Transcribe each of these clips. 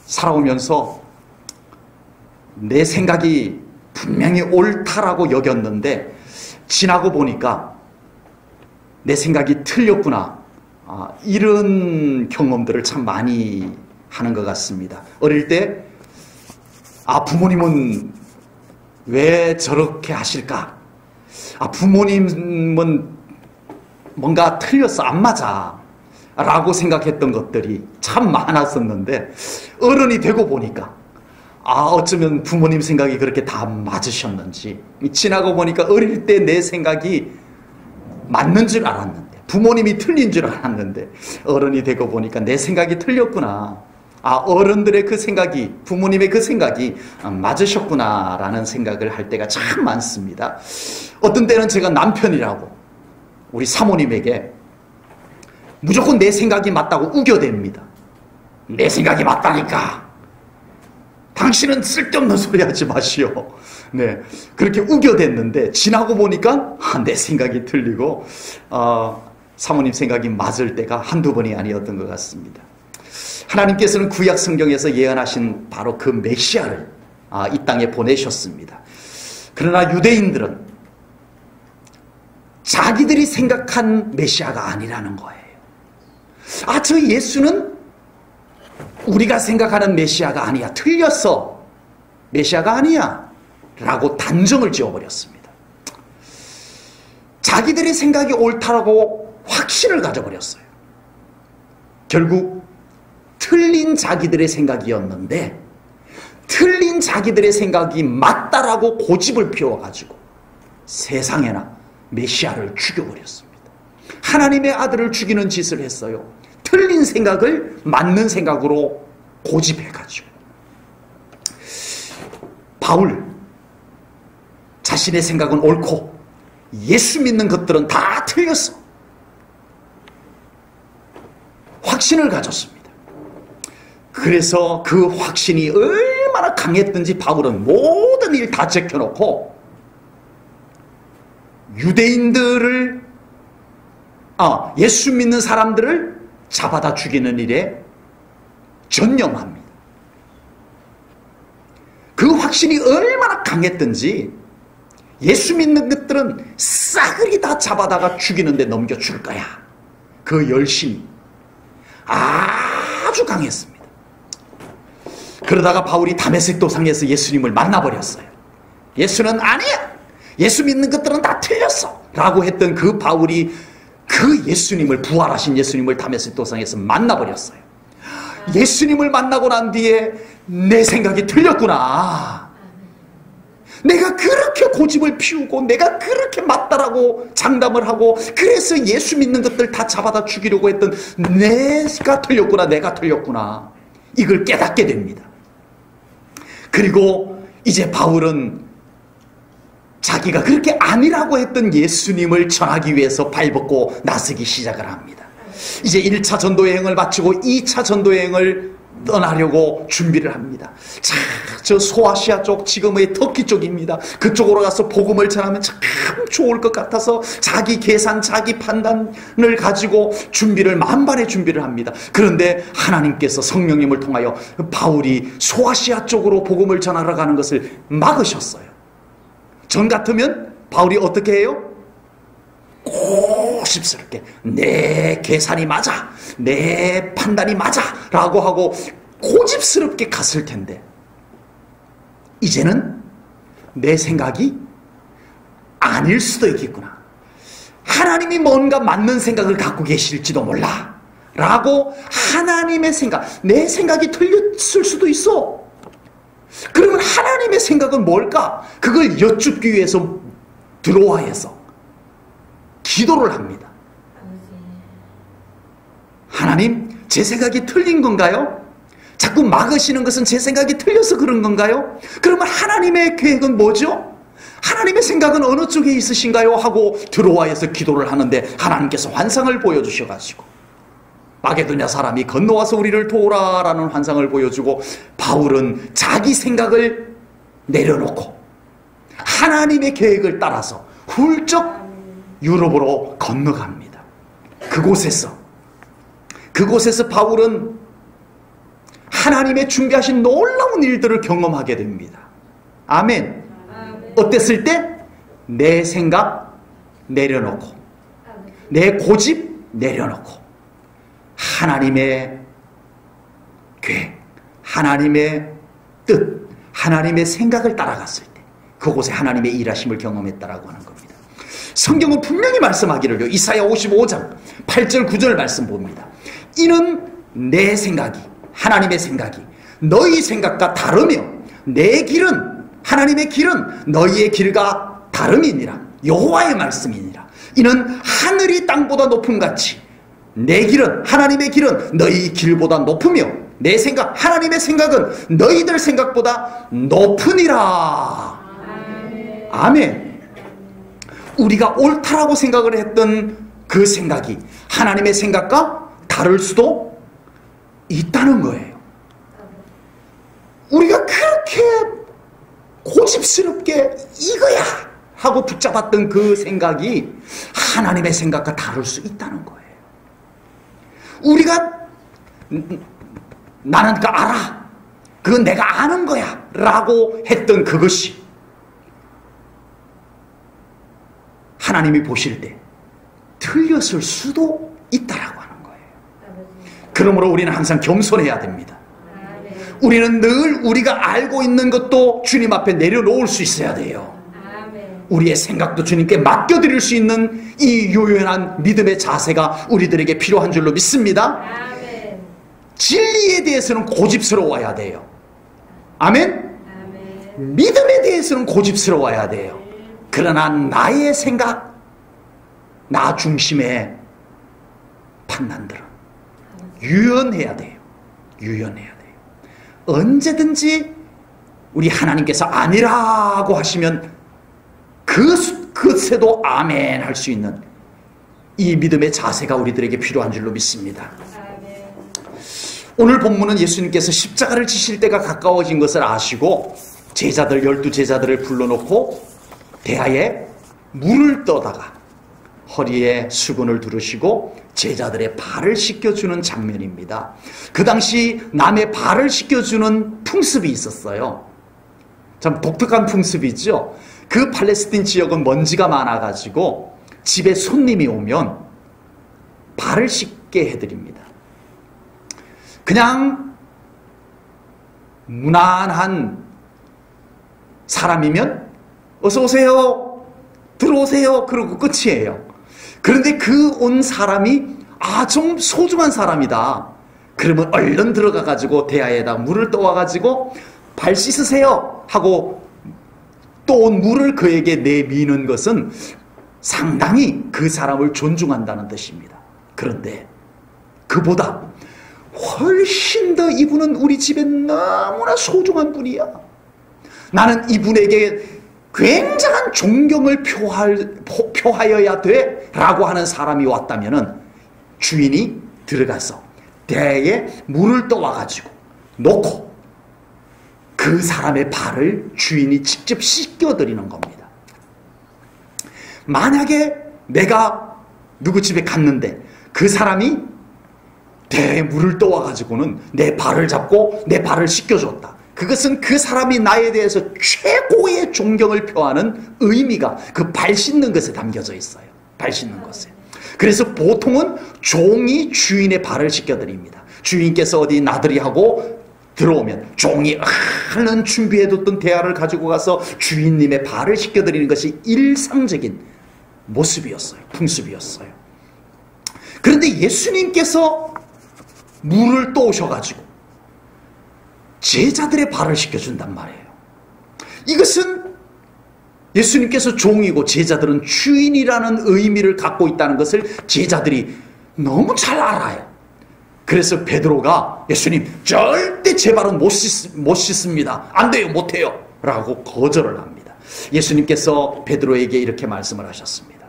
살아오면서 내 생각이 분명히 옳다라고 여겼는데 지나고 보니까 내 생각이 틀렸구나. 이런 경험들을 참 많이 하는 것 같습니다. 어릴 때 부모님은 왜 저렇게 하실까? 부모님은 뭔가 틀렸어, 안 맞아 라고 생각했던 것들이 참 많았었는데 어른이 되고 보니까 어쩌면 부모님 생각이 그렇게 다 맞으셨는지 지나고 보니까 어릴 때 내 생각이 맞는 줄 알았는데 부모님이 틀린 줄 알았는데 어른이 되고 보니까 내 생각이 틀렸구나. 어른들의 그 생각이 부모님의 그 생각이 맞으셨구나 라는 생각을 할 때가 참 많습니다. 어떤 때는 제가 남편이라고 우리 사모님에게 무조건 내 생각이 맞다고 우겨댑니다. 내 생각이 맞다니까. 당신은 쓸데없는 소리 하지 마시오. 네, 그렇게 우겨댔는데 지나고 보니까 내 생각이 틀리고 사모님 생각이 맞을 때가 한두 번이 아니었던 것 같습니다. 하나님께서는 구약 성경에서 예언하신 바로 그 메시아를 이 땅에 보내셨습니다. 그러나 유대인들은 자기들이 생각한 메시아가 아니라는 거예요. 저 예수는 우리가 생각하는 메시아가 아니야. 틀렸어. 메시아가 아니야. 라고 단정을 지어버렸습니다. 자기들의 생각이 옳다라고 확신을 가져버렸어요. 결국 틀린 자기들의 생각이었는데 틀린 자기들의 생각이 맞다라고 고집을 피워가지고 세상에나 메시아를 죽여버렸습니다. 하나님의 아들을 죽이는 짓을 했어요. 틀린 생각을 맞는 생각으로 고집해가지고. 바울 자신의 생각은 옳고 예수 믿는 것들은 다 틀렸어. 확신을 가졌습니다. 그래서 그 확신이 얼마나 강했든지 바울은 모든 일 다 제껴놓고 유대인들을 예수 믿는 사람들을 잡아다 죽이는 일에 전념합니다. 그 확신이 얼마나 강했든지 예수 믿는 것들은 싸그리 다 잡아다가 죽이는데 넘겨줄 거야. 그 열심이 아주 강했습니다. 그러다가 바울이 다메섹 도상에서 예수님을 만나버렸어요. 예수는 아니야. 예수 믿는 것들은 다 틀렸어. 라고 했던 그 바울이 그 예수님을, 부활하신 예수님을 다메섹 도상에서 만나버렸어요. 예수님을 만나고 난 뒤에 내 생각이 틀렸구나. 내가 그렇게 고집을 피우고 내가 그렇게 맞다라고 장담을 하고 그래서 예수 믿는 것들 다 잡아다 죽이려고 했던 내가 틀렸구나. 내가 틀렸구나. 이걸 깨닫게 됩니다. 그리고 이제 바울은 자기가 그렇게 아니라고 했던 예수님을 전하기 위해서 발벗고 나서기 시작을 합니다. 이제 1차 전도여행을 마치고 2차 전도여행을 떠나려고 준비를 합니다. 자, 저 소아시아 쪽, 지금의 터키 쪽입니다. 그쪽으로 가서 복음을 전하면 참 좋을 것 같아서 자기 계산, 자기 판단을 가지고 만반의 준비를 합니다. 그런데 하나님께서 성령님을 통하여 바울이 소아시아 쪽으로 복음을 전하러 가는 것을 막으셨어요. 전 같으면 바울이 어떻게 해요? 고집스럽게 내 계산이 맞아, 내 판단이 맞아 라고 하고 고집스럽게 갔을 텐데 이제는 내 생각이 아닐 수도 있겠구나. 하나님이 뭔가 맞는 생각을 갖고 계실지도 몰라 라고 하나님의 생각, 내 생각이 틀렸을 수도 있어. 그러면 하나님의 생각은 뭘까? 그걸 여쭙기 위해서 드로아에서 기도를 합니다. 하나님, 제 생각이 틀린 건가요? 자꾸 막으시는 것은 제 생각이 틀려서 그런 건가요? 그러면 하나님의 계획은 뭐죠? 하나님의 생각은 어느 쪽에 있으신가요? 하고 드로아에서 기도를 하는데 하나님께서 환상을 보여주셔가지고 마게도냐 사람이 건너와서 우리를 도우라라는 환상을 보여주고 바울은 자기 생각을 내려놓고 하나님의 계획을 따라서 훌쩍 유럽으로 건너갑니다. 그곳에서 바울은 하나님의 준비하신 놀라운 일들을 경험하게 됩니다. 아멘. 어땠을 때? 내 생각 내려놓고, 내 고집 내려놓고, 하나님의 계획, 하나님의 뜻, 하나님의 생각을 따라갔을 때 그곳에 하나님의 일하심을 경험했다라고 하는 겁니다. 성경은 분명히 말씀하기를요, 이사야 55장 8절 9절 말씀 봅니다. 이는 내 생각이, 하나님의 생각이 너희 생각과 다르며 내 길은, 하나님의 길은 너희의 길과 다름이니라. 여호와의 말씀이니라. 이는 하늘이 땅보다 높음같이 내 길은, 하나님의 길은 너희 길보다 높으며 내 생각, 하나님의 생각은 너희들 생각보다 높으니라. 아멘. 우리가 옳다라고 생각을 했던 그 생각이 하나님의 생각과 다를 수도 있다는 거예요. 우리가 그렇게 고집스럽게 이거야 하고 붙잡았던 그 생각이 하나님의 생각과 다를 수 있다는 거예요. 우리가 나는 그거 알아, 그건 내가 아는 거야 라고 했던 그것이 하나님이 보실 때 틀렸을 수도 있다라고 하는 거예요. 그러므로 우리는 항상 겸손해야 됩니다. 우리는 늘 우리가 알고 있는 것도 주님 앞에 내려놓을 수 있어야 돼요. 우리의 생각도 주님께 맡겨드릴 수 있는 이 유연한 믿음의 자세가 우리들에게 필요한 줄로 믿습니다. 진리에 대해서는 고집스러워야 돼요. 아멘? 믿음에 대해서는 고집스러워야 돼요. 그러나 나의 생각, 나 중심의 판단들은 유연해야 돼요. 유연해야 돼요. 언제든지 우리 하나님께서 아니라고 하시면 그것에도 아멘 할 수 있는 이 믿음의 자세가 우리들에게 필요한 줄로 믿습니다. 오늘 본문은 예수님께서 십자가를 지실 때가 가까워진 것을 아시고 제자들, 12제자들을 불러놓고 대야에 물을 떠다가 허리에 수건을 두르시고 제자들의 발을 씻겨주는 장면입니다. 그 당시 남의 발을 씻겨주는 풍습이 있었어요. 참 독특한 풍습이죠. 그 팔레스틴 지역은 먼지가 많아가지고 집에 손님이 오면 발을 씻게 해드립니다. 그냥 무난한 사람이면 어서 오세요, 들어오세요 그러고 끝이에요. 그런데 그 온 사람이 좀 소중한 사람이다 그러면 얼른 들어가가지고 대야에다 물을 떠와가지고 발 씻으세요 하고 또 온 물을 그에게 내미는 것은 상당히 그 사람을 존중한다는 뜻입니다. 그런데 그보다 훨씬 더 이분은 우리 집에 너무나 소중한 분이야, 나는 이분에게 굉장한 존경을 표하여야 돼 라고 하는 사람이 왔다면 주인이 들어가서 대야에 물을 떠와가지고 놓고 그 사람의 발을 주인이 직접 씻겨드리는 겁니다. 만약에 내가 누구 집에 갔는데 그 사람이 대야에 물을 떠와가지고는 내 발을 잡고 내 발을 씻겨줬다, 그것은 그 사람이 나에 대해서 최고의 존경을 표하는 의미가 그 발 씻는 것에 담겨져 있어요. 발 씻는 것에. 그래서 보통은 종이 주인의 발을 씻겨드립니다. 주인께서 어디 나들이 하고 들어오면 종이 얼른 준비해뒀던 대야를 가지고 가서 주인님의 발을 씻겨드리는 것이 일상적인 모습이었어요. 풍습이었어요. 그런데 예수님께서 물을 떠오셔가지고 제자들의 발을 씻겨준단 말이에요. 이것은 예수님께서 종이고 제자들은 주인이라는 의미를 갖고 있다는 것을 제자들이 너무 잘 알아요. 그래서 베드로가 예수님 절대 제 발은 못 씻습니다, 안 돼요, 못해요 라고 거절을 합니다. 예수님께서 베드로에게 이렇게 말씀을 하셨습니다.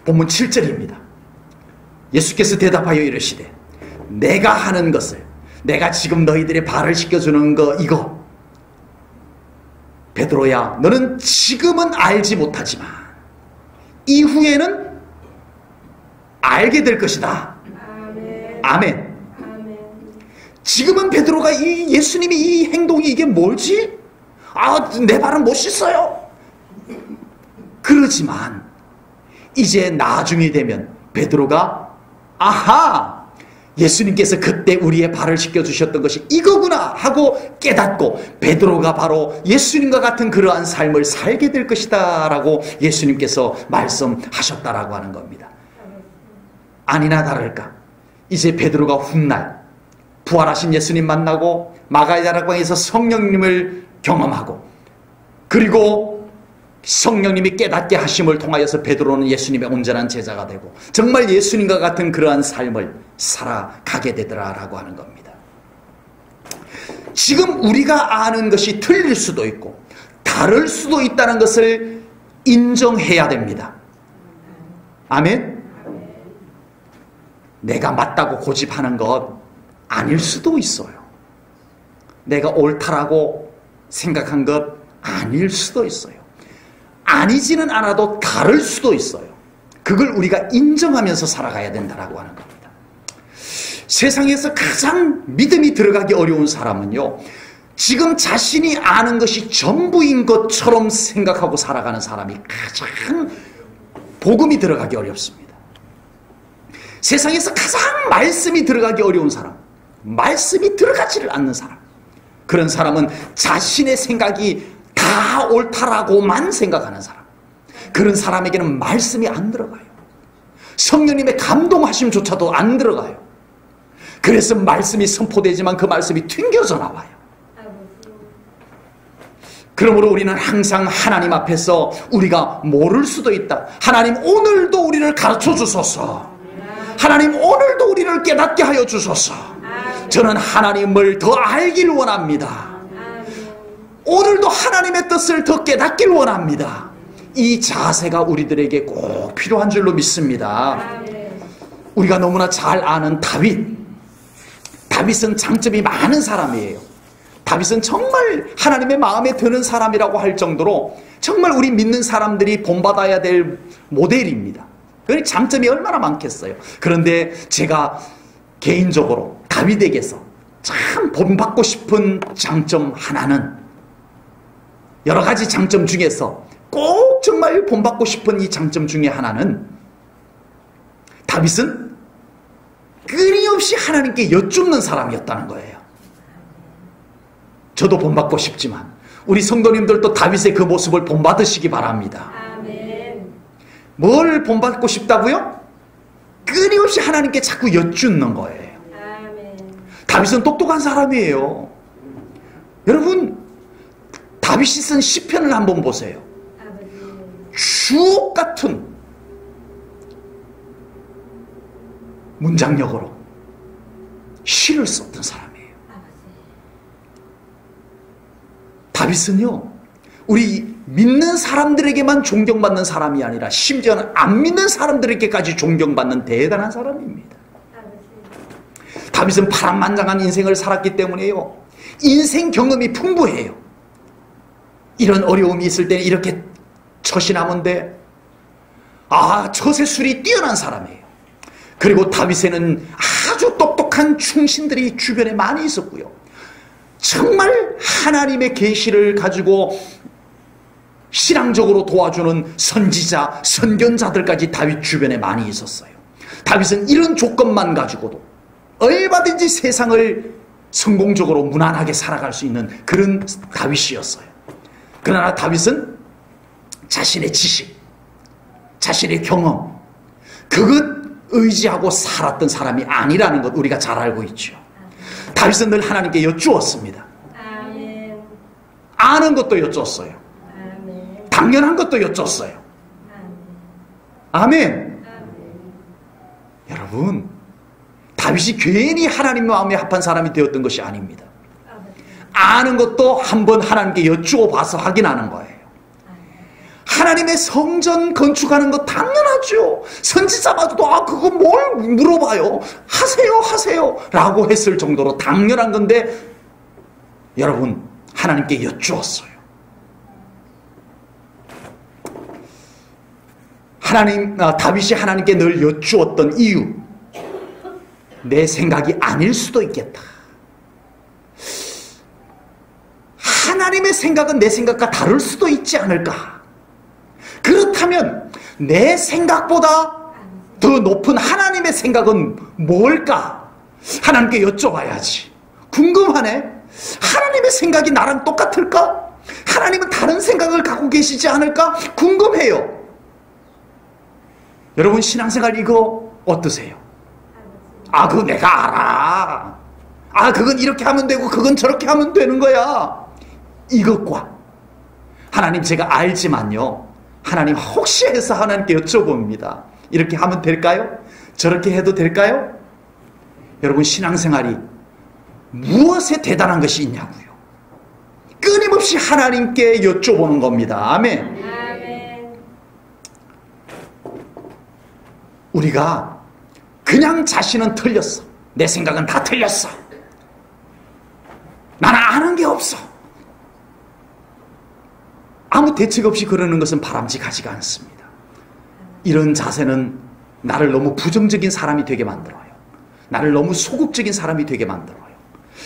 본문 7절입니다. 예수께서 대답하여 이르시되 내가 하는 것을, 내가 지금 너희들의 발을 씻겨주는 거 이거, 베드로야 너는 지금은 알지 못하지만 이후에는 알게 될 것이다. 아멘. 지금은 베드로가 이 예수님이 이 행동이 이게 뭘지? 내 발은 못 씻어요. 그러지만 이제 나중이 되면 베드로가 아하, 예수님께서 그때 우리의 발을 씻겨주셨던 것이 이거구나 하고 깨닫고 베드로가 바로 예수님과 같은 그러한 삶을 살게 될 것이다 라고 예수님께서 말씀하셨다라고 하는 겁니다. 아니나 다를까 이제 베드로가 훗날 부활하신 예수님 만나고 마가다락방에서 성령님을 경험하고 그리고 성령님이 깨닫게 하심을 통하여서 베드로는 예수님의 온전한 제자가 되고 정말 예수님과 같은 그러한 삶을 살아가게 되더라라고 하는 겁니다. 지금 우리가 아는 것이 틀릴 수도 있고 다를 수도 있다는 것을 인정해야 됩니다. 아멘? 내가 맞다고 고집하는 것 아닐 수도 있어요. 내가 옳다라고 생각한 것 아닐 수도 있어요. 아니지는 않아도 다를 수도 있어요. 그걸 우리가 인정하면서 살아가야 된다라고 하는 겁니다. 세상에서 가장 믿음이 들어가기 어려운 사람은요, 지금 자신이 아는 것이 전부인 것처럼 생각하고 살아가는 사람이 가장 복음이 들어가기 어렵습니다. 세상에서 가장 말씀이 들어가기 어려운 사람, 말씀이 들어가지를 않는 사람, 그런 사람은 자신의 생각이 다 옳다라고만 생각하는 사람, 그런 사람에게는 말씀이 안 들어가요. 성령님의 감동하심조차도 안 들어가요. 그래서 말씀이 선포되지만 그 말씀이 튕겨져 나와요. 그러므로 우리는 항상 하나님 앞에서 우리가 모를 수도 있다. 하나님 오늘도 우리를 가르쳐 주소서. 하나님 오늘도 우리를 깨닫게 하여 주소서. 저는 하나님을 더 알길 원합니다. 오늘도 하나님의 뜻을 더 깨닫길 원합니다. 이 자세가 우리들에게 꼭 필요한 줄로 믿습니다. 우리가 너무나 잘 아는 다윗은 장점이 많은 사람이에요. 다윗은 정말 하나님의 마음에 드는 사람이라고 할 정도로 정말 우리 믿는 사람들이 본받아야 될 모델입니다. 그 장점이 얼마나 많겠어요. 그런데 제가 개인적으로 다윗에게서 참 본받고 싶은 장점 하나는, 여러 가지 장점 중에서 꼭 정말 본받고 싶은 이 장점 중에 하나는, 다윗은 끊임없이 하나님께 여쭙는 사람이었다는 거예요. 저도 본받고 싶지만 우리 성도님들도 다윗의 그 모습을 본받으시기 바랍니다. 아멘. 뭘 본받고 싶다고요? 끊임없이 하나님께 자꾸 여쭙는 거예요. 아멘. 다윗은 똑똑한 사람이에요. 여러분, 다윗이 쓴 시편을 한번 보세요. 주옥 같은 문장력으로 시를 썼던 사람이에요. 다윗은요, 우리 믿는 사람들에게만 존경받는 사람이 아니라 심지어는 안 믿는 사람들에게까지 존경받는 대단한 사람입니다. 다윗은 파란만장한 인생을 살았기 때문에요, 인생 경험이 풍부해요. 이런 어려움이 있을 때는 이렇게 처신하면 돼. 처세술이 뛰어난 사람이에요. 그리고 다윗에는 아주 똑똑한 충신들이 주변에 많이 있었고요, 정말 하나님의 계시를 가지고 신앙적으로 도와주는 선지자, 선견자들까지 다윗 주변에 많이 있었어요. 다윗은 이런 조건만 가지고도 얼마든지 세상을 성공적으로 무난하게 살아갈 수 있는 그런 다윗이었어요. 그러나 다윗은 자신의 지식, 자신의 경험, 그것 의지하고 살았던 사람이 아니라는 것 우리가 잘 알고 있죠. 다윗은 늘 하나님께 여쭈었습니다. 아멘. 아는 것도 여쭈었어요. 아멘. 당연한 것도 여쭈었어요. 아멘. 아멘. 여러분, 다윗이 괜히 하나님 마음에 합한 사람이 되었던 것이 아닙니다. 아는 것도 한번 하나님께 여쭈어 봐서 확인하는 거예요. 하나님의 성전 건축하는 거 당연하죠. 선지자마저도 그거 뭘 물어봐요. 하세요 라고 했을 정도로 당연한 건데, 여러분, 하나님께 여쭈었어요. 다윗이 하나님께 늘 여쭈었던 이유, 내 생각이 아닐 수도 있겠다. 하나님의 생각은 내 생각과 다를 수도 있지 않을까? 그렇다면 내 생각보다 더 높은 하나님의 생각은 뭘까? 하나님께 여쭤봐야지. 궁금하네. 하나님의 생각이 나랑 똑같을까? 하나님은 다른 생각을 갖고 계시지 않을까? 궁금해요. 여러분 신앙생활 이거 어떠세요? 아, 그거 내가 알아. 아, 그건 이렇게 하면 되고 그건 저렇게 하면 되는 거야. 이것과 하나님 제가 알지만요, 하나님 혹시 해서 하나님께 여쭤봅니다. 이렇게 하면 될까요? 저렇게 해도 될까요? 여러분 신앙생활이 무엇에 대단한 것이 있냐고요. 끊임없이 하나님께 여쭤보는 겁니다. 아멘. 우리가 그냥 자신은 틀렸어, 내 생각은 다 틀렸어, 나는 아는 게 없어, 아무 대책 없이 그러는 것은 바람직하지가 않습니다. 이런 자세는 나를 너무 부정적인 사람이 되게 만들어요. 나를 너무 소극적인 사람이 되게 만들어요.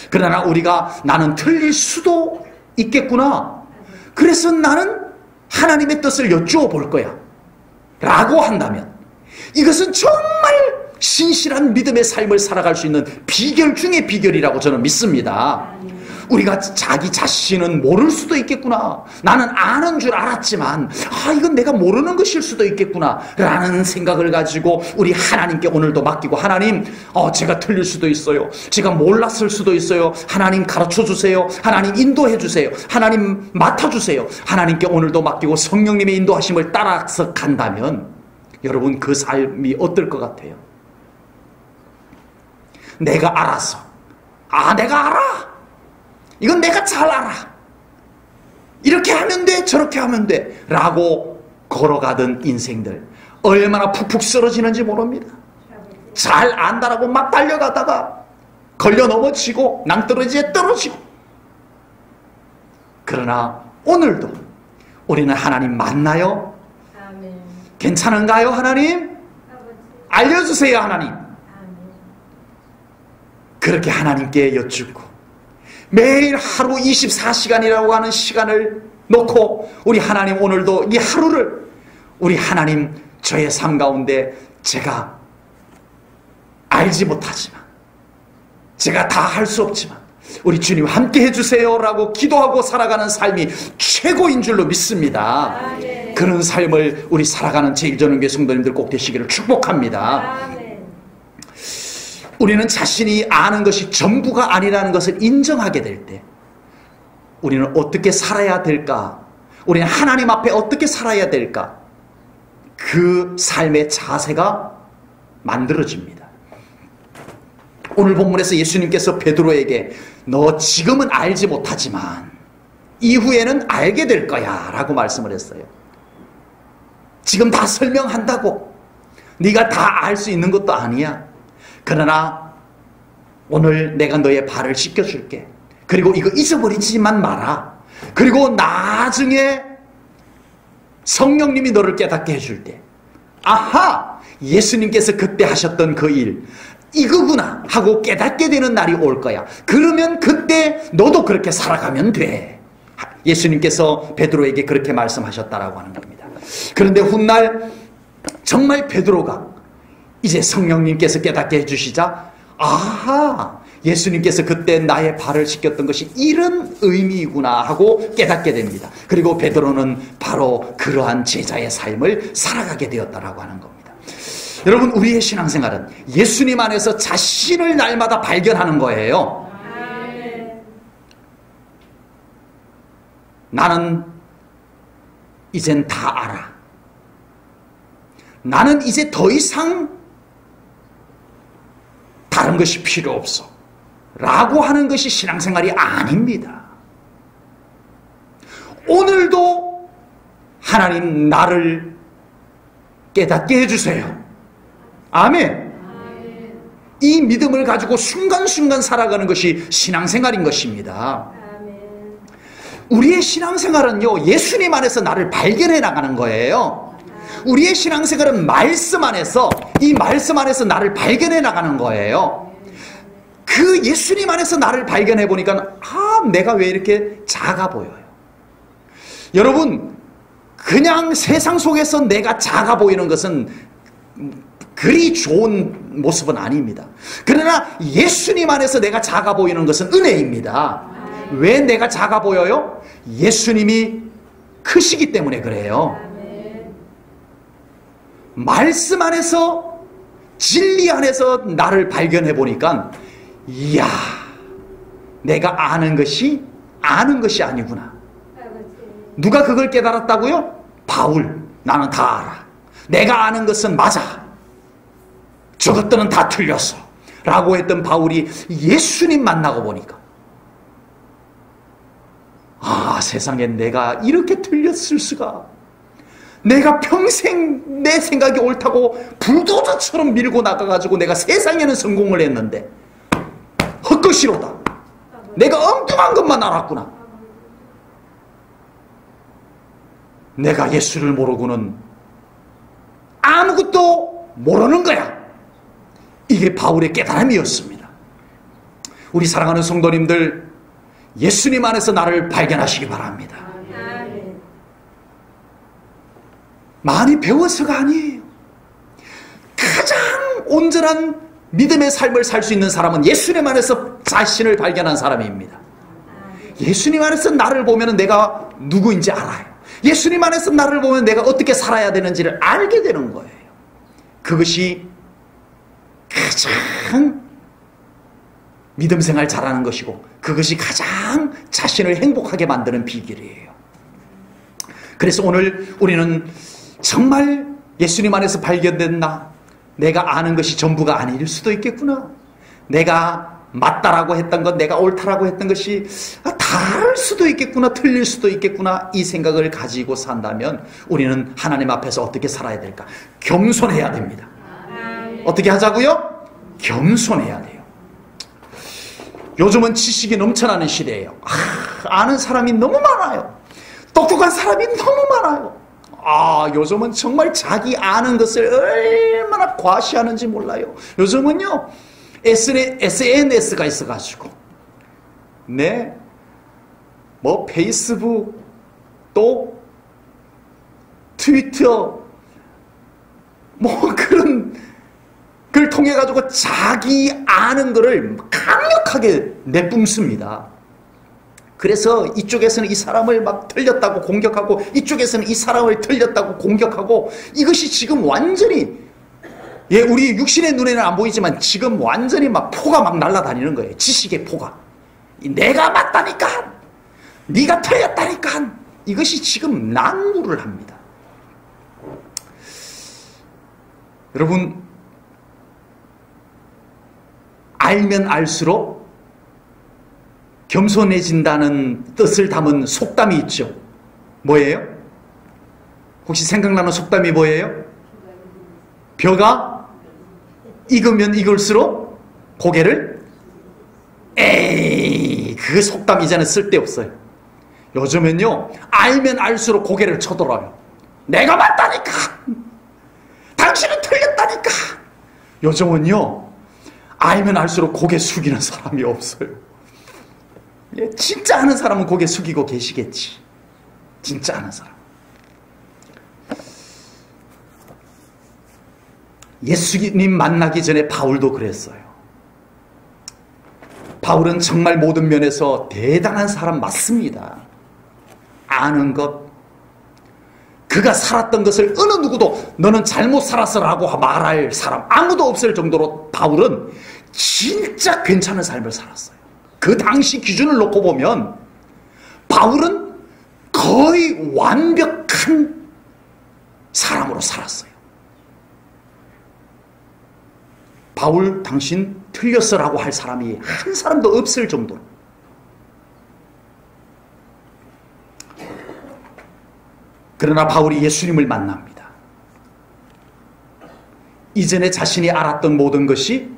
그러나 우리가 나는 틀릴 수도 있겠구나, 그래서 나는 하나님의 뜻을 여쭈어 볼 거야 라고 한다면 이것은 정말 신실한 믿음의 삶을 살아갈 수 있는 비결 중의 비결이라고 저는 믿습니다. 우리가 자기 자신은 모를 수도 있겠구나, 나는 아는 줄 알았지만 이건 내가 모르는 것일 수도 있겠구나 라는 생각을 가지고 우리 하나님께 오늘도 맡기고, 하나님 제가 틀릴 수도 있어요, 제가 몰랐을 수도 있어요, 하나님 가르쳐 주세요, 하나님 인도해 주세요, 하나님 맡아주세요, 하나님께 오늘도 맡기고 성령님의 인도하심을 따라서 간다면 여러분 그 삶이 어떨 것 같아요? 내가 알아서, 내가 알아, 이건 내가 잘 알아, 이렇게 하면 돼 저렇게 하면 돼 라고 걸어가던 인생들 얼마나 푹푹 쓰러지는지 모릅니다. 잘 안다라고 막 달려가다가 걸려 넘어지고 낭떠러지에 떨어지고. 그러나 오늘도 우리는 하나님 만나요? 아멘. 괜찮은가요 하나님? 아버지. 알려주세요 하나님. 아멘. 그렇게 하나님께 여쭙고 매일 하루 24시간이라고 하는 시간을 놓고 우리 하나님 오늘도 이 하루를 우리 하나님 저의 삶 가운데 제가 알지 못하지만, 제가 다 할 수 없지만 우리 주님 함께 해주세요 라고 기도하고 살아가는 삶이 최고인 줄로 믿습니다. 아멘. 그런 삶을 우리 살아가는 제1전능교회 성도님들 꼭 되시기를 축복합니다. 아멘. 우리는 자신이 아는 것이 전부가 아니라는 것을 인정하게 될 때 우리는 어떻게 살아야 될까? 우리는 하나님 앞에 어떻게 살아야 될까? 그 삶의 자세가 만들어집니다. 오늘 본문에서 예수님께서 베드로에게 너 지금은 알지 못하지만 이후에는 알게 될 거야 라고 말씀을 했어요. 지금 다 설명한다고 네가 다 알 수 있는 것도 아니야. 그러나 오늘 내가 너의 발을 씻겨줄게. 그리고 이거 잊어버리지만 마라. 그리고 나중에 성령님이 너를 깨닫게 해줄 때 아하! 예수님께서 그때 하셨던 그 일 이거구나 하고 깨닫게 되는 날이 올 거야. 그러면 그때 너도 그렇게 살아가면 돼. 예수님께서 베드로에게 그렇게 말씀하셨다라고 하는 겁니다. 그런데 훗날 정말 베드로가 이제 성령님께서 깨닫게 해주시자 아하! 예수님께서 그때 나의 발을 씻겼던 것이 이런 의미이구나 하고 깨닫게 됩니다. 그리고 베드로는 바로 그러한 제자의 삶을 살아가게 되었다라고 하는 겁니다. 여러분 우리의 신앙생활은 예수님 안에서 자신을 날마다 발견하는 거예요. 나는 이젠 다 알아. 나는 이제 더 이상 다른 것이 필요 없어 라고 하는 것이 신앙생활이 아닙니다. 오늘도 하나님 나를 깨닫게 해주세요. 아멘. 이 믿음을 가지고 순간순간 살아가는 것이 신앙생활인 것입니다. 우리의 신앙생활은요, 예수님 안에서 나를 발견해 나가는 거예요. 우리의 신앙생활은 말씀 안에서, 이 말씀 안에서 나를 발견해 나가는 거예요. 그 예수님 안에서 나를 발견해 보니까 내가 왜 이렇게 작아 보여요. 여러분, 그냥 세상 속에서 내가 작아 보이는 것은 그리 좋은 모습은 아닙니다. 그러나 예수님 안에서 내가 작아 보이는 것은 은혜입니다. 왜 내가 작아 보여요? 예수님이 크시기 때문에 그래요. 말씀 안에서, 진리 안에서 나를 발견해 보니까 이야, 내가 아는 것이 아니구나. 누가 그걸 깨달았다고요? 바울. 나는 다 알아. 내가 아는 것은 맞아. 저것들은 다 틀렸어. 라고 했던 바울이 예수님 만나고 보니까 세상에 내가 이렇게 틀렸을 수가. 내가 평생 내 생각이 옳다고 불도저처럼 밀고 나가가지고 내가 세상에는 성공을 했는데 헛것이로다. 내가 엉뚱한 것만 알았구나. 내가 예수를 모르고는 아무것도 모르는 거야. 이게 바울의 깨달음이었습니다. 우리 사랑하는 성도님들, 예수님 안에서 나를 발견하시기 바랍니다. 많이 배워서가 아니에요. 가장 온전한 믿음의 삶을 살 수 있는 사람은 예수님 안에서 자신을 발견한 사람입니다. 예수님 안에서 나를 보면 내가 누구인지 알아요. 예수님 안에서 나를 보면 내가 어떻게 살아야 되는지를 알게 되는 거예요. 그것이 가장 믿음 생활 잘하는 것이고, 그것이 가장 자신을 행복하게 만드는 비결이에요. 그래서 오늘 우리는 정말 예수님 안에서 발견된 내가 아는 것이 전부가 아닐 수도 있겠구나. 내가 맞다라고 했던 것, 내가 옳다라고 했던 것이 다를 수도 있겠구나, 틀릴 수도 있겠구나, 이 생각을 가지고 산다면 우리는 하나님 앞에서 어떻게 살아야 될까? 겸손해야 됩니다. 어떻게 하자고요? 겸손해야 돼요. 요즘은 지식이 넘쳐나는 시대예요. 아는 사람이 너무 많아요. 똑똑한 사람이 너무 많아요. 요즘은 정말 자기 아는 것을 얼마나 과시하는지 몰라요. 요즘은요, SNS가 있어가지고, 페이스북, 또 트위터, 그런 걸 통해 가지고 자기 아는 거를 강력하게 내뿜습니다. 그래서 이쪽에서는 이 사람을 막 틀렸다고 공격하고, 이쪽에서는 이 사람을 틀렸다고 공격하고, 이것이 지금 완전히, 우리 육신의 눈에는 안 보이지만 지금 완전히 막 포가 막 날아다니는 거예요. 지식의 포가. 내가 맞다니까, 네가 틀렸다니까, 이것이 지금 난무를 합니다. 여러분, 알면 알수록 겸손해진다는 뜻을 담은 속담이 있죠. 뭐예요? 혹시 생각나는 속담이 뭐예요? 벼가 익으면 익을수록 고개를, 그 속담 이제는 쓸데없어요. 요즘은요, 알면 알수록 고개를 쳐들어요. 내가 맞다니까, 당신은 틀렸다니까. 요즘은요, 알면 알수록 고개 숙이는 사람이 없어요. 진짜 아는 사람은 고개 숙이고 계시겠지. 진짜 아는 사람. 예수님 만나기 전에 바울도 그랬어요. 바울은 정말 모든 면에서 대단한 사람 맞습니다. 아는 것, 그가 살았던 것을 어느 누구도 너는 잘못 살았어라고 말할 사람 아무도 없을 정도로 바울은 진짜 괜찮은 삶을 살았어요. 그 당시 기준을 놓고 보면 바울은 거의 완벽한 사람으로 살았어요. 바울 당신 틀렸어라고 할 사람이 한 사람도 없을 정도로. 그러나 바울이 예수님을 만납니다. 이전에 자신이 알았던 모든 것이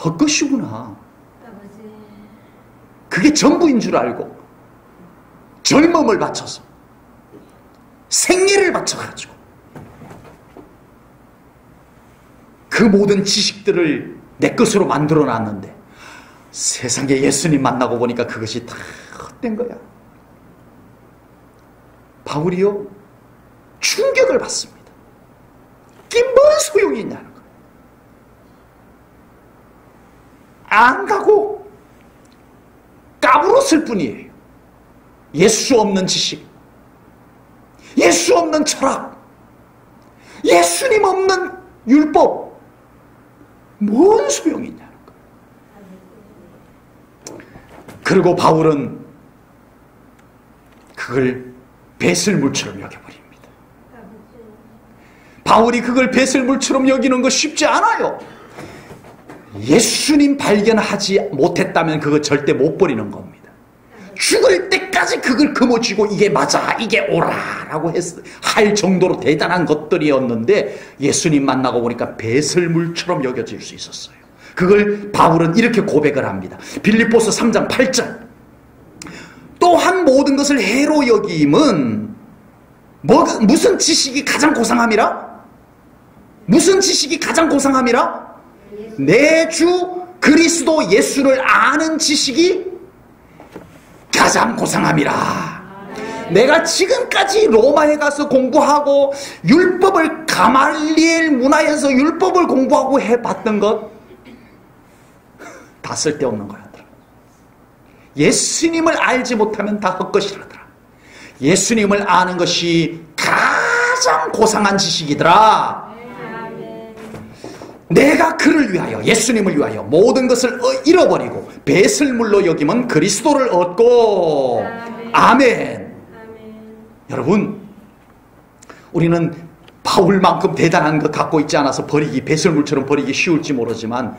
헛것이구나. 그게 전부인 줄 알고 젊음을 바쳐서 생애를 바쳐가지고 그 모든 지식들을 내 것으로 만들어놨는데 세상에 예수님 만나고 보니까 그것이 다 헛된 거야. 바울이요, 충격을 받습니다. 이게 뭔 소용이 있냐는 거야. 안 가고 까불었을 뿐이에요. 예수 없는 지식, 예수 없는 철학, 예수님 없는 율법, 뭔 소용이 있냐는 거야. 그리고 바울은 그걸 배설물처럼 여겨버립니다. 바울이 그걸 배설물처럼 여기는 거 쉽지 않아요. 예수님 발견하지 못했다면 그거 절대 못 버리는 겁니다. 죽을 때까지 그걸 거머쥐고 이게 맞아, 이게 옳아라고 할 정도로 대단한 것들이었는데 예수님 만나고 보니까 배설물처럼 여겨질 수 있었어요. 그걸 바울은 이렇게 고백을 합니다. 빌립보서 3장 8절. 또한 모든 것을 해로 여김은 무슨 지식이 가장 고상함이라? 무슨 지식이 가장 고상함이라? 내 주 그리스도 예수를 아는 지식이 가장 고상함이라. 내가 지금까지 로마에 가서 공부하고 율법을 가말리엘 문화에서 율법을 공부하고 해봤던 것 다 쓸데없는 거였더라. 예수님을 알지 못하면 다 헛것이라더라. 예수님을 아는 것이 가장 고상한 지식이더라. 내가 그를 위하여, 예수님을 위하여 모든 것을 잃어버리고 배설물로 여기면 그리스도를 얻고. 아멘. 여러분, 우리는 바울만큼 대단한 것 갖고 있지 않아서 배설물처럼 버리기 쉬울지 모르지만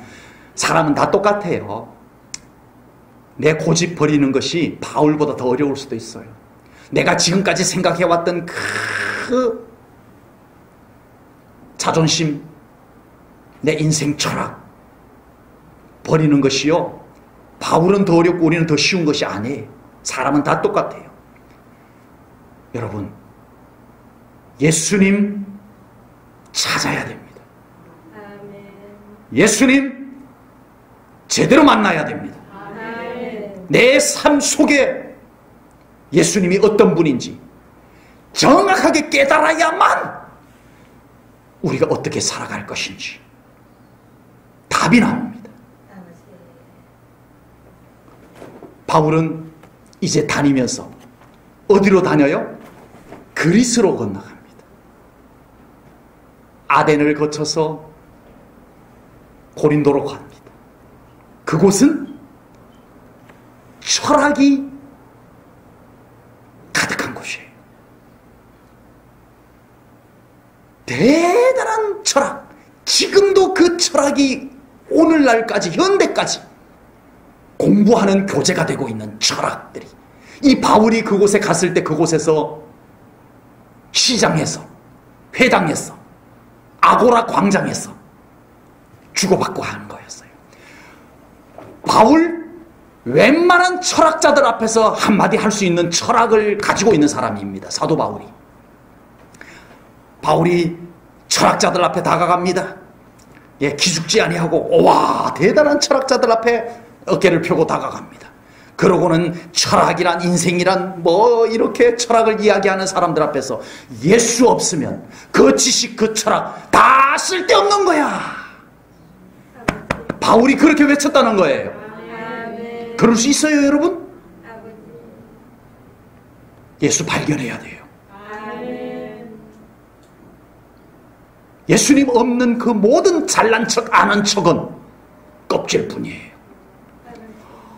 사람은 다 똑같아요. 내 고집 버리는 것이 바울보다 더 어려울 수도 있어요. 내가 지금까지 생각해왔던 그 자존심, 내 인생 철학 버리는 것이요, 바울은 더 어렵고 우리는 더 쉬운 것이 아니에요. 사람은 다 똑같아요. 여러분, 예수님 찾아야 됩니다. 예수님 제대로 만나야 됩니다. 내 삶 속에 예수님이 어떤 분인지 정확하게 깨달아야만 우리가 어떻게 살아갈 것인지 답이 나옵니다. 바울은 이제 다니면서 어디로 다녀요? 그리스로 건너갑니다. 아덴을 거쳐서 고린도로 갑니다. 그곳은 철학이 가득한 곳이에요. 대단한 철학. 지금도 그 철학이 오늘날까지, 현대까지 공부하는 교재가 되고 있는 철학들이, 이 바울이 그곳에 갔을 때 그곳에서 시장에서, 회당에서, 아고라 광장에서 주고받고 하는 거였어요. 바울, 웬만한 철학자들 앞에서 한마디 할 수 있는 철학을 가지고 있는 사람입니다. 사도 바울이. 바울이 철학자들 앞에 다가갑니다. 예, 기죽지 아니하고, 와, 대단한 철학자들 앞에 어깨를 펴고 다가갑니다. 그러고는 철학이란, 인생이란, 이렇게 철학을 이야기하는 사람들 앞에서 예수 없으면 그 지식, 그 철학 다 쓸데없는 거야. 바울이 그렇게 외쳤다는 거예요. 그럴 수 있어요, 여러분? 예수 발견해야 돼요. 예수님 없는 그 모든 잘난 척, 아는 척은 껍질뿐이에요.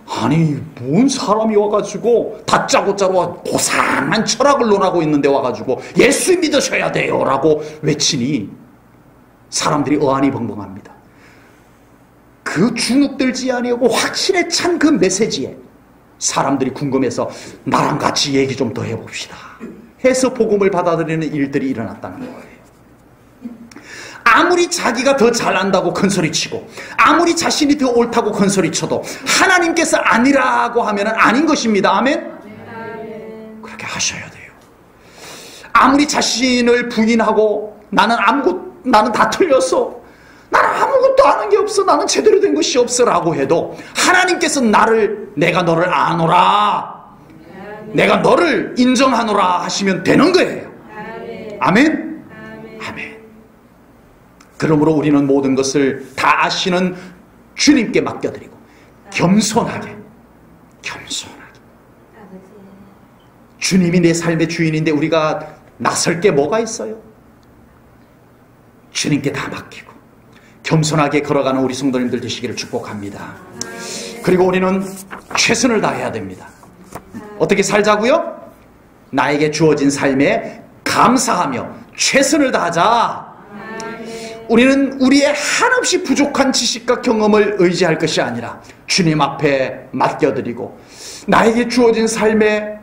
아니, 뭔 사람이 와가지고 다짜고짜로 고상한 철학을 논하고 있는데 와가지고 예수 믿으셔야 돼요 라고 외치니 사람들이 어안이벙벙합니다. 그 주눅들지 아니하고 확신에 찬 그 메시지에 사람들이 궁금해서 나랑 같이 얘기 좀 더 해봅시다 해서 복음을 받아들이는 일들이 일어났다는 거예요. 아무리 자기가 더 잘난다고 큰소리치고 아무리 자신이 더 옳다고 큰소리쳐도 하나님께서 아니라고 하면 아닌 것입니다. 아멘? 그렇게 하셔야 돼요. 아무리 자신을 부인하고 나는 다 틀렸어, 나는 아무것도 아는 게 없어, 나는 제대로 된 것이 없어 라고 해도 하나님께서 내가 너를 아노라, 내가 너를 인정하노라 하시면 되는 거예요. 아멘? 아멘. 그러므로 우리는 모든 것을 다 아시는 주님께 맡겨드리고 겸손하게 주님이 내 삶의 주인인데 우리가 나설 게 뭐가 있어요? 주님께 다 맡기고 겸손하게 걸어가는 우리 성도님들 되시기를 축복합니다. 그리고 우리는 최선을 다해야 됩니다. 어떻게 살자고요? 나에게 주어진 삶에 감사하며 최선을 다하자. 우리는 우리의 한없이 부족한 지식과 경험을 의지할 것이 아니라 주님 앞에 맡겨드리고 나에게 주어진 삶에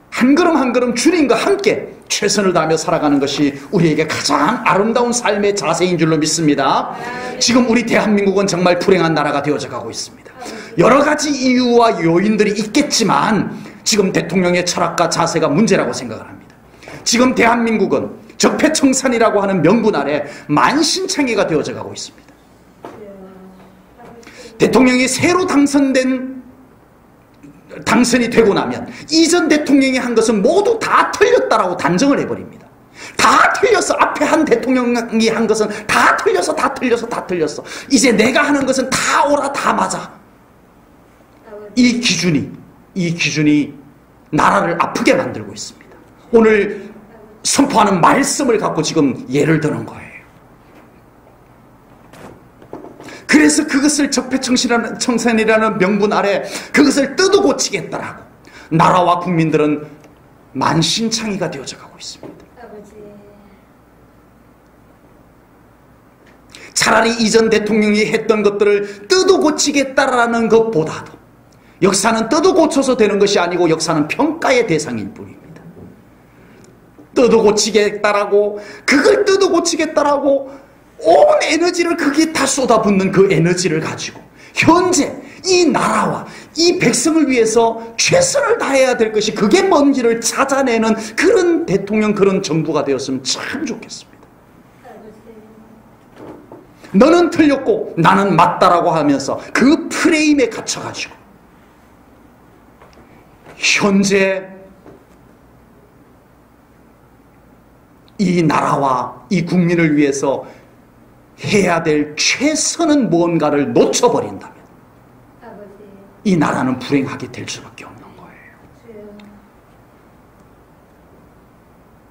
한 걸음 한 걸음 주님과 함께 최선을 다하며 살아가는 것이 우리에게 가장 아름다운 삶의 자세인 줄로 믿습니다. 지금 우리 대한민국은 정말 불행한 나라가 되어져 가고 있습니다. 여러 가지 이유와 요인들이 있겠지만 지금 대통령의 철학과 자세가 문제라고 생각을 합니다. 지금 대한민국은 적폐청산이라고 하는 명분 아래 만신창이가 되어져 가고 있습니다. 대통령이 새로 당선이 되고 나면 이전 대통령이 한 것은 모두 다 틀렸다라고 단정을 해버립니다. 다 틀렸어. 앞에 한 대통령이 한 것은 다 틀렸어. 이제 내가 하는 것은 다 옳아, 다 맞아. 이 기준이 나라를 아프게 만들고 있습니다. 오늘 선포하는 말씀을 갖고 지금 예를 드는 거예요. 그래서 그것을 적폐청산이라는 명분 아래 그것을 뜯어고치겠다라고 나라와 국민들은 만신창이가 되어져 가고 있습니다. 차라리 이전 대통령이 했던 것들을 뜯어고치겠다라는 것보다도 역사는 뜯어고쳐서 되는 것이 아니고 역사는 평가의 대상일 뿐입니다. 그걸 뜯어고치겠다라고 온 에너지를 거기에 다 쏟아붓는 그 에너지를 가지고 현재 이 나라와 이 백성을 위해서 최선을 다해야 될 것이 그게 뭔지를 찾아내는 그런 대통령, 그런 정부가 되었으면 참 좋겠습니다. 너는 틀렸고 나는 맞다라고 하면서 그 프레임에 갇혀가지고 현재 이 나라와 이 국민을 위해서 해야 될 최선은 무언가를 놓쳐버린다면 이 나라는 불행하게 될 수밖에 없는 거예요.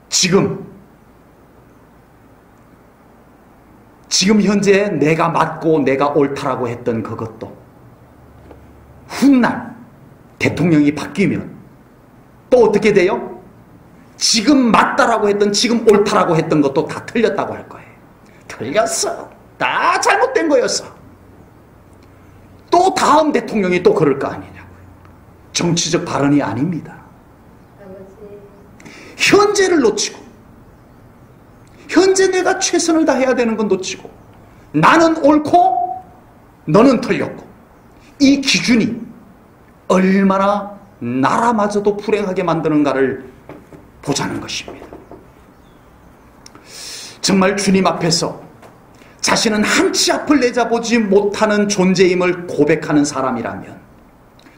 지금 현재 내가 맞고 내가 옳다라고 했던 그것도 훗날 대통령이 바뀌면 또 어떻게 돼요? 지금 맞다라고 했던, 지금 옳다라고 했던 것도 다 틀렸다고 할 거예요. 틀렸어. 다 잘못된 거였어. 또 다음 대통령이 또 그럴 거 아니냐고요. 정치적 발언이 아닙니다. 현재를 놓치고 현재 내가 최선을 다해야 되는 건 놓치고 나는 옳고 너는 틀렸고 이 기준이 얼마나 나라마저도 불행하게 만드는가를 보자는 것입니다. 정말 주님 앞에서 자신은 한치 앞을 내다보지 못하는 존재임을 고백하는 사람이라면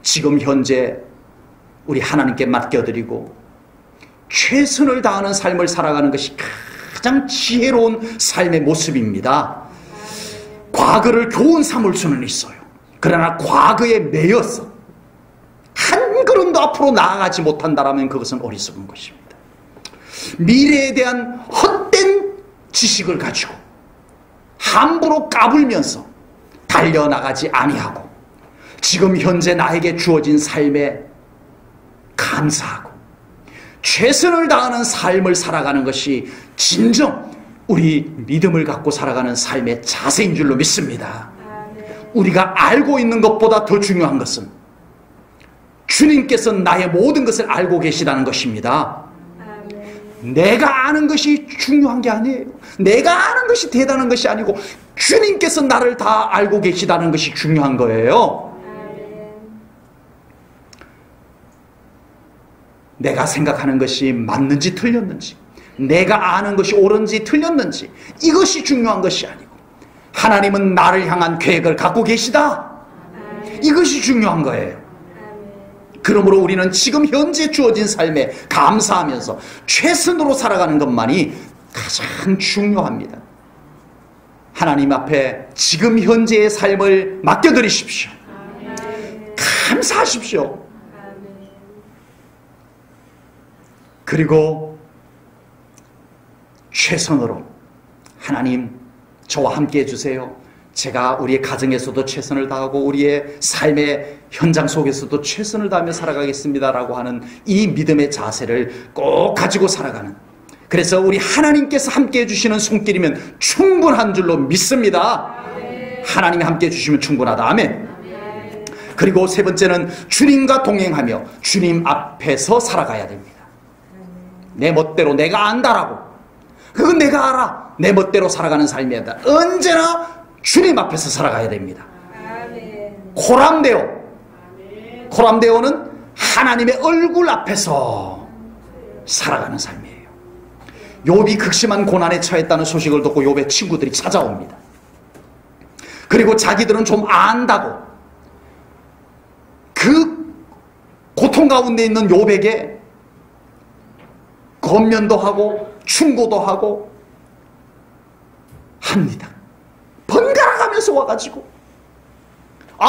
지금 현재 우리 하나님께 맡겨드리고 최선을 다하는 삶을 살아가는 것이 가장 지혜로운 삶의 모습입니다. 과거를 교훈 삼을 수는 있어요. 그러나 과거에 매여서 한 걸음도 앞으로 나아가지 못한다면 그것은 어리석은 것입니다. 미래에 대한 헛된 지식을 가지고 함부로 까불면서 달려나가지 아니하고 지금 현재 나에게 주어진 삶에 감사하고 최선을 다하는 삶을 살아가는 것이 진정 우리 믿음을 갖고 살아가는 삶의 자세인 줄로 믿습니다. 우리가 알고 있는 것보다 더 중요한 것은 주님께서 나의 모든 것을 알고 계시다는 것입니다. 내가 아는 것이 중요한 게 아니에요. 내가 아는 것이 대단한 것이 아니고 주님께서 나를 다 알고 계시다는 것이 중요한 거예요. 내가 생각하는 것이 맞는지 틀렸는지, 내가 아는 것이 옳은지 틀렸는지, 이것이 중요한 것이 아니고 하나님은 나를 향한 계획을 갖고 계시다. 이것이 중요한 거예요. 그러므로 우리는 지금 현재 주어진 삶에 감사하면서 최선으로 살아가는 것만이 가장 중요합니다. 하나님 앞에 지금 현재의 삶을 맡겨드리십시오. 감사하십시오. 그리고 최선으로 하나님 저와 함께 해주세요. 제가 우리의 가정에서도 최선을 다하고 우리의 삶의 현장 속에서도 최선을 다하며 살아가겠습니다라고 하는 이 믿음의 자세를 꼭 가지고 살아가는, 그래서 우리 하나님께서 함께 해주시는 손길이면 충분한 줄로 믿습니다. 하나님이 함께 해주시면 충분하다. 아멘. 그리고 세 번째는 주님과 동행하며 주님 앞에서 살아가야 됩니다. 내 멋대로 내가 안다라고, 그건 내가 알아, 내 멋대로 살아가는 삶이다. 언제나 주님 앞에서 살아가야 됩니다. 코람데오는 하나님의 얼굴 앞에서 살아가는 삶이에요. 욥이 극심한 고난에 처했다는 소식을 듣고 욥의 친구들이 찾아옵니다. 그리고 자기들은 좀 안다고 그 고통 가운데 있는 욥에게 권면도 하고 충고도 하고 합니다. 번갈아 가면서 와가지고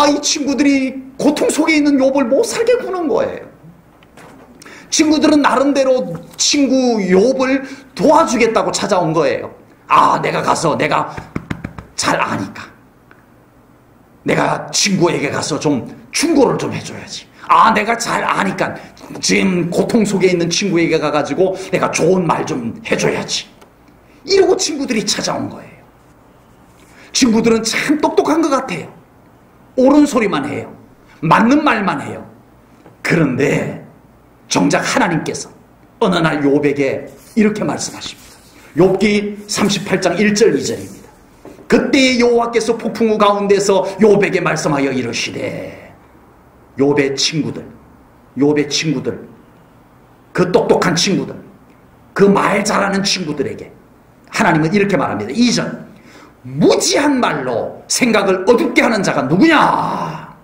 이 친구들이 고통 속에 있는 욥을 못 살게 구는 거예요. 친구들은 나름대로 친구 욥을 도와주겠다고 찾아온 거예요. 내가 가서 내가 잘 아니까 내가 친구에게 가서 좀 충고를 좀 해줘야지. 내가 잘 아니까 지금 고통 속에 있는 친구에게 가가지고 내가 좋은 말 좀 해줘야지. 이러고 친구들이 찾아온 거예요. 친구들은 참 똑똑한 것 같아요. 옳은 소리만 해요. 맞는 말만 해요. 그런데 정작 하나님께서 어느 날 욥에게 이렇게 말씀하십니다. 욥기 38장 1절 2절입니다. 그때의 여호와께서 폭풍 우 가운데서 욥에게 말씀하여 이르시되, 욥의 친구들, 그 똑똑한 친구들, 그 말 잘하는 친구들에게 하나님은 이렇게 말합니다. 2절, 무지한 말로 생각을 어둡게 하는 자가 누구냐?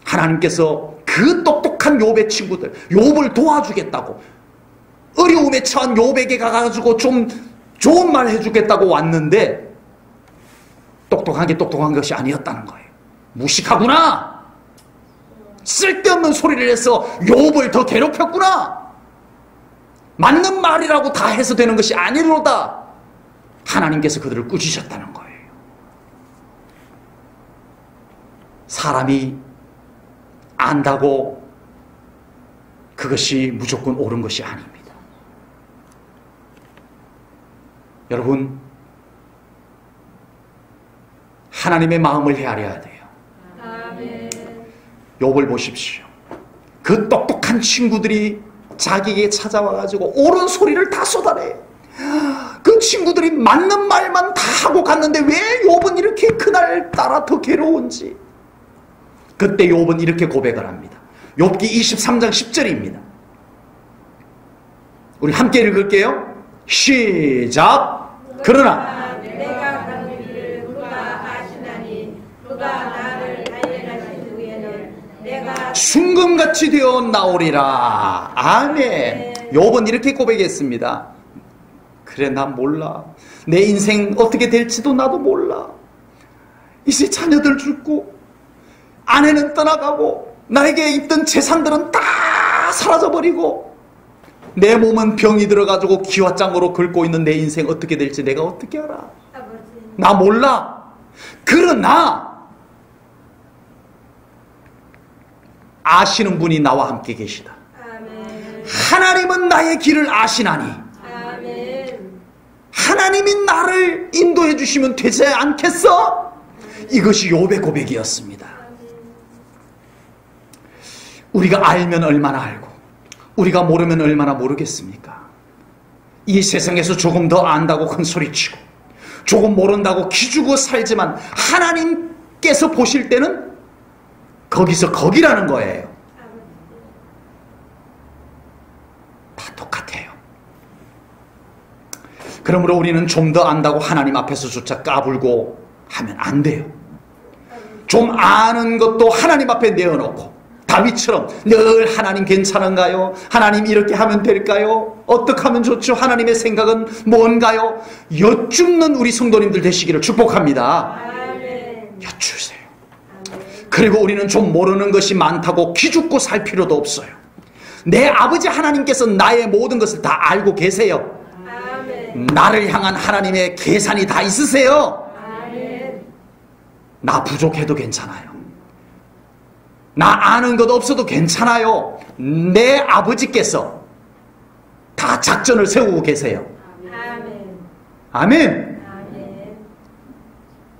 하나님께서 그 똑똑한 욥의 친구들, 욥을 도와주겠다고 어려움에 처한 욥에게 가가지고 좀 좋은 말 해주겠다고 왔는데 똑똑한 것이 아니었다는 거예요. 무식하구나, 쓸데없는 소리를 해서 욥을 더 괴롭혔구나, 맞는 말이라고 다 해서 되는 것이 아니로다. 하나님께서 그들을 꾸짖으셨다는 거예요. 사람이 안다고 그것이 무조건 옳은 것이 아닙니다. 여러분, 하나님의 마음을 헤아려야 돼요. 욥을 보십시오. 그 똑똑한 친구들이 자기에게 찾아와가지고 옳은 소리를 다 쏟아내요. 그 친구들이 맞는 말만 다 하고 갔는데 왜 욥은 이렇게 그날따라 더 괴로운지. 그때 욥은 이렇게 고백을 합니다. 욥기 23장 10절입니다. 우리 함께 읽을게요. 시작. 그러나 내가 가는 길을 그가 아시나니 그가 나를 단련하신 후에는 내가 순금같이 되어 나오리라. 아멘. 욥은 이렇게 고백했습니다. 그래, 난 몰라. 내 인생 어떻게 될지도 나도 몰라. 이제 자녀들 죽고 아내는 떠나가고 나에게 있던 재산들은 다 사라져버리고 내 몸은 병이 들어가지고 기와장으로 긁고 있는 내 인생 어떻게 될지 내가 어떻게 알아? 나 몰라. 그러나 아시는 분이 나와 함께 계시다. 아멘. 하나님은 나의 길을 아시나니 아멘. 하나님이 나를 인도해 주시면 되지 않겠어? 이것이 욥의 고백이었습니다. 우리가 알면 얼마나 알고 우리가 모르면 얼마나 모르겠습니까? 이 세상에서 조금 더 안다고 큰 소리치고 조금 모른다고 기죽어 살지만 하나님께서 보실 때는 거기서 거기라는 거예요. 다 똑같아요. 그러므로 우리는 좀 더 안다고 하나님 앞에서조차 까불고 하면 안 돼요. 좀 아는 것도 하나님 앞에 내어놓고 다윗처럼 늘 하나님 괜찮은가요? 하나님 이렇게 하면 될까요? 어떻게 하면 좋죠? 하나님의 생각은 뭔가요? 여쭙는 우리 성도님들 되시기를 축복합니다. 여쭈세요. 그리고 우리는 좀 모르는 것이 많다고 기죽고 살 필요도 없어요. 내 아버지 하나님께서 나의 모든 것을 다 알고 계세요. 나를 향한 하나님의 계산이 다 있으세요. 나 부족해도 괜찮아요. 나 아는 것 없어도 괜찮아요. 내 아버지께서 다 작전을 세우고 계세요. 아멘.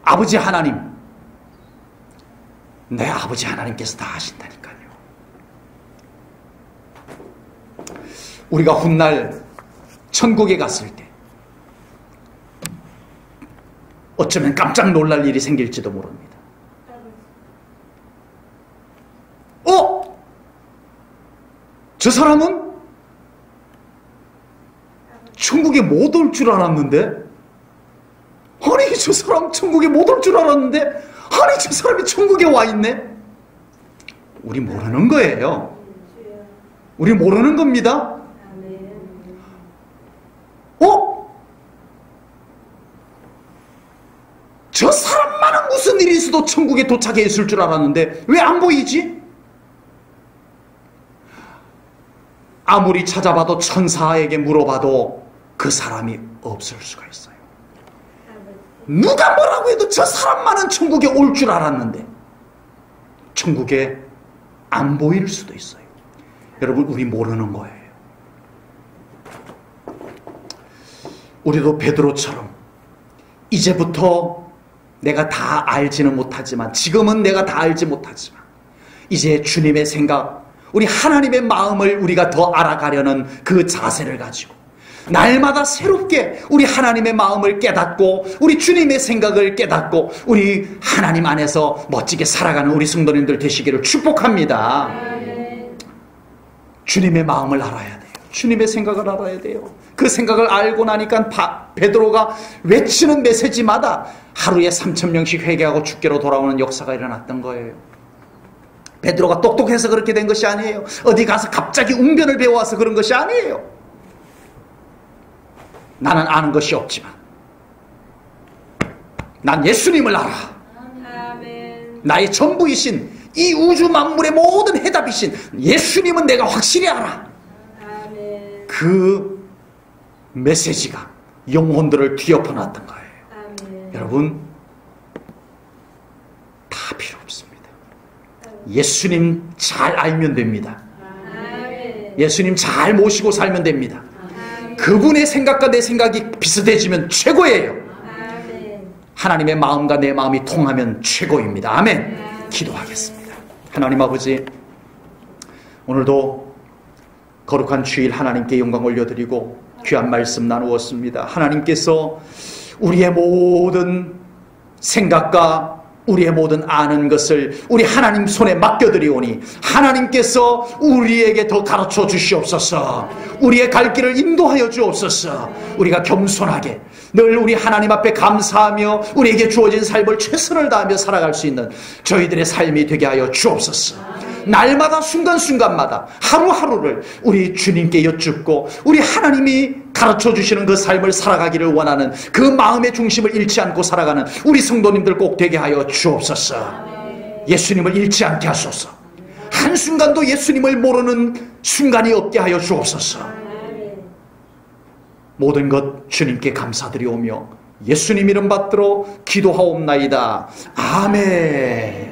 아버지 하나님, 내 아버지 하나님께서 다 하신다니까요. 우리가 훗날 천국에 갔을 때 어쩌면 깜짝 놀랄 일이 생길지도 모릅니다. 저 사람은 천국에 못 올 줄 알았는데, 아니 저 사람 천국에 못 올 줄 알았는데, 아니 저 사람이 천국에 와 있네. 우리 모르는 거예요. 우리 모르는 겁니다. 저 사람만은 무슨 일이 있어도 천국에 도착해 있을 줄 알았는데 왜 안 보이지? 아무리 찾아봐도 천사에게 물어봐도 그 사람이 없을 수가 있어요. 누가 뭐라고 해도 저 사람만은 천국에 올 줄 알았는데 천국에 안 보일 수도 있어요. 여러분, 우리 모르는 거예요. 우리도 베드로처럼 이제부터 내가 다 알지는 못하지만, 지금은 내가 다 알지 못하지만 이제 주님의 생각, 우리 하나님의 마음을 우리가 더 알아가려는 그 자세를 가지고 날마다 새롭게 우리 하나님의 마음을 깨닫고 우리 주님의 생각을 깨닫고 우리 하나님 안에서 멋지게 살아가는 우리 성도님들 되시기를 축복합니다. 주님의 마음을 알아야 돼요. 주님의 생각을 알아야 돼요. 그 생각을 알고 나니까 베드로가 외치는 메시지마다 하루에 3,000명씩 회개하고 주께로 돌아오는 역사가 일어났던 거예요. 베드로가 똑똑해서 그렇게 된 것이 아니에요. 어디 가서 갑자기 웅변을 배워와서 그런 것이 아니에요. 나는 아는 것이 없지만 난 예수님을 알아. 나의 전부이신 이 우주 만물의 모든 해답이신 예수님은 내가 확실히 알아. 그 메시지가 영혼들을 뒤엎어 놨던 거예요. 여러분, 다 필요 없습니다. 예수님 잘 알면 됩니다. 예수님 잘 모시고 살면 됩니다. 그분의 생각과 내 생각이 비슷해지면 최고예요. 하나님의 마음과 내 마음이 통하면 최고입니다. 아멘. 기도하겠습니다. 하나님 아버지, 오늘도 거룩한 주일 하나님께 영광 올려드리고 귀한 말씀 나누었습니다. 하나님께서 우리의 모든 생각과 우리의 모든 아는 것을 우리 하나님 손에 맡겨드리오니 하나님께서 우리에게 더 가르쳐 주시옵소서. 우리의 갈 길을 인도하여 주옵소서. 우리가 겸손하게 늘 우리 하나님 앞에 감사하며 우리에게 주어진 삶을 최선을 다하며 살아갈 수 있는 저희들의 삶이 되게 하여 주옵소서. 날마다 순간순간마다 하루하루를 우리 주님께 여쭙고 우리 하나님이 가르쳐 주시는 그 삶을 살아가기를 원하는 그 마음의 중심을 잃지 않고 살아가는 우리 성도님들 꼭 되게 하여 주옵소서. 예수님을 잃지 않게 하소서. 한순간도 예수님을 모르는 순간이 없게 하여 주옵소서. 모든 것 주님께 감사드리오며 예수님 이름 받들어 기도하옵나이다. 아멘.